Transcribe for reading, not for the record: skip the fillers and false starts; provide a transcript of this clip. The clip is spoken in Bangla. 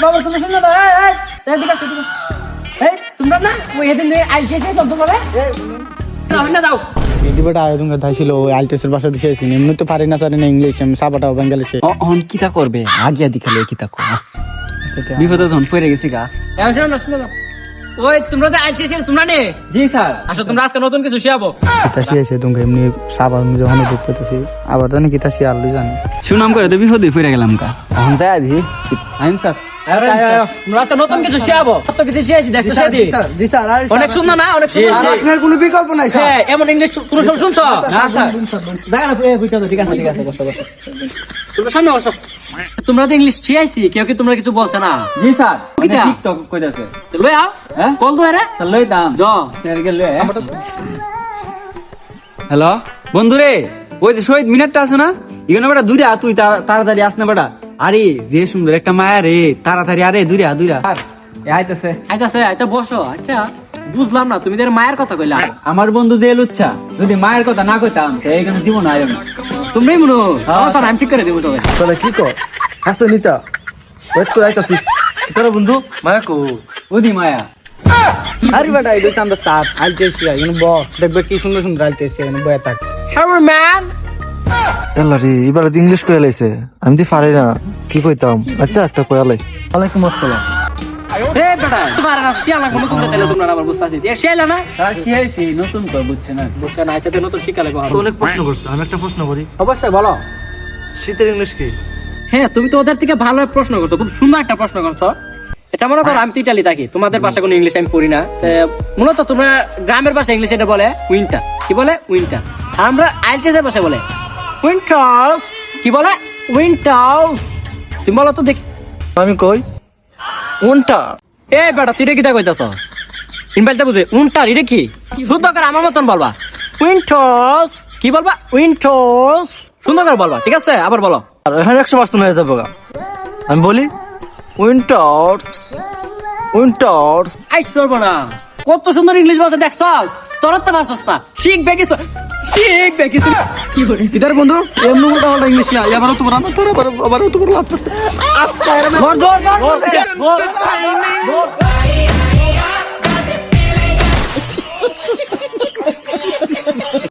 বাবা তুমি শুনো না, তোমরা না ওই এদিন আইসিএসে তো বলে না দাও এদিকে আয়োজন কথা ছিল আইটিএসের ভাষা দিছে এমনি তো পারি না জানি না ইংলিশ আমি সাবাটা বাঙালিছে অন কিতা করবে আগিয়া দিখালে কিতা কো বিপদে যখন পড়ে গেছি গা। শুনো না ওই তোমরা তো আইসিএসে তোমরা নে জি স্যার। আসো তোমরা আজকে নতুন কিছু শিখাবো। কিতা শিয়েছে তুমি এমনি সাবার যখন দেখতেছি আবার জানি কিতা শিয়ে আলু জানি সুনাম করে তো বিপদে পড়ে গেলাম কা। এখন যাই দি আইন স্যার। তোমরা তো নতুন কিছু শিখাবো, কত কিছু শিখেছি দেখছো সেদি জি স্যার। অনেক সুন্দর না, অনেক সুন্দর। আপনার কোনো বিকল্প নাই স্যার। হ্যাঁ এমন ইংলিশ কোনো সব শুনছো না স্যার? দেখা না বুঝছো তো, ঠিক আছে ঠিক আছে, বসো বসো, তোমরা সামনে বসো। তোমরা তো ইংলিশ শিখাইছি, কেউ কি তোমরা কিছু বলছো না? জি স্যার। কিতা? টিকটক কইতাছে। লই আও হ্যাঁ কল তো রে স্যার লই দাম জ স্যার গেল। হ্যালো বন্ধুরে, ওই যে শহীদ মিনারটা আছে না, এখানে বেটা দূরে তুই তাড়াতাড়ি আস না বেটা। আরে যে সুন্দর একটা মায়া রে, তাড়াতাড়ি আরে দূরে আইতেছে। আচ্ছা আচ্ছা বসো। আচ্ছা বুঝলাম না, তুমি তোর মায়ের কথা কইলা। আমার বন্ধু যে লুচ্ছা, যদি মায়ের কথা না কইতাম তো এইখানে জীবন আয় না। তোমরাই মনে হয় আমি ঠিক করে দেবো তবে। তাহলে কি কর আসো নিতা ওয়েট করে আইতাছি। তোরা বন্ধু মায়া কো ওদি মায়া। আরে বেটা এই আমরা সাত আইটিএসি এখানে ব দেখবে কি সুন্দর সুন্দর আইটিএসি এখানে বয়া থাক হ্যালো ম্যান। এলা রে এবার ইংলিশ কইয়া লাইছে, আমি তো পারি না কি কইতাম। আচ্ছা একটা কইয়া লাই। ওয়ালাইকুম আসসালাম। এ বেটা তোমার না শিয়া লাগবে নতুন দিলে তোমরা আবার বুঝতাছি। এ শিয়াইলা না? স্যার শিয়াইছি নতুন তো বুঝছে না। বুঝছ না, আচ্ছা নতুন শিখা লাগবে। অনেক প্রশ্ন করছো, আমি একটা প্রশ্ন করি। অবশ্যই বলো। শীতের ইংলিশ কি? হ্যাঁ তুমি তো ওদের থেকে ভালো প্রশ্ন করছো, খুব সুন্দর একটা প্রশ্ন করছো। এটা মনে করো আমি তো ইটালি থাকি, তোমাদের ভাষা কোনো ইংলিশ আমি পড়ি না। মূলত তোমরা গ্রামের ভাষা ইংলিশ এটা বলে উইন্টার। কি বলে? উইন্টার। আমরা আইএলটিএস ভাষা বলে উইন্টার্স। কি বলে? উইন্টার্স। তুমি বলো তো দেখি। আমি কই উইন্টার। এ বেটা তুই কি তা কইতাছ? ইনভাইলটা বুঝে উইন্টার এটা কি? শুদ্ধ করে আমার মতন বলবা উইন্টার্স। কি বলবা? উইন্টার্স। সুন্দর করে বলবা, ঠিক আছে? আবার বলো। আর এখানে 100% হয়ে যাবে গা। আমি বলি উইন্টার্স উইন্টার্স। আই করবো না, কত সুন্দর ইংলিশ বলতে দেখছ? তোর তো পারছস না, শিখবে কিছু, শিখবে কিছু। কি বলে ইদার বন্ধু এমন মোটা মোটা ইংলিশ না, এবারও তোমার আমার তোর আবারও তোমার লাভ। আচ্ছা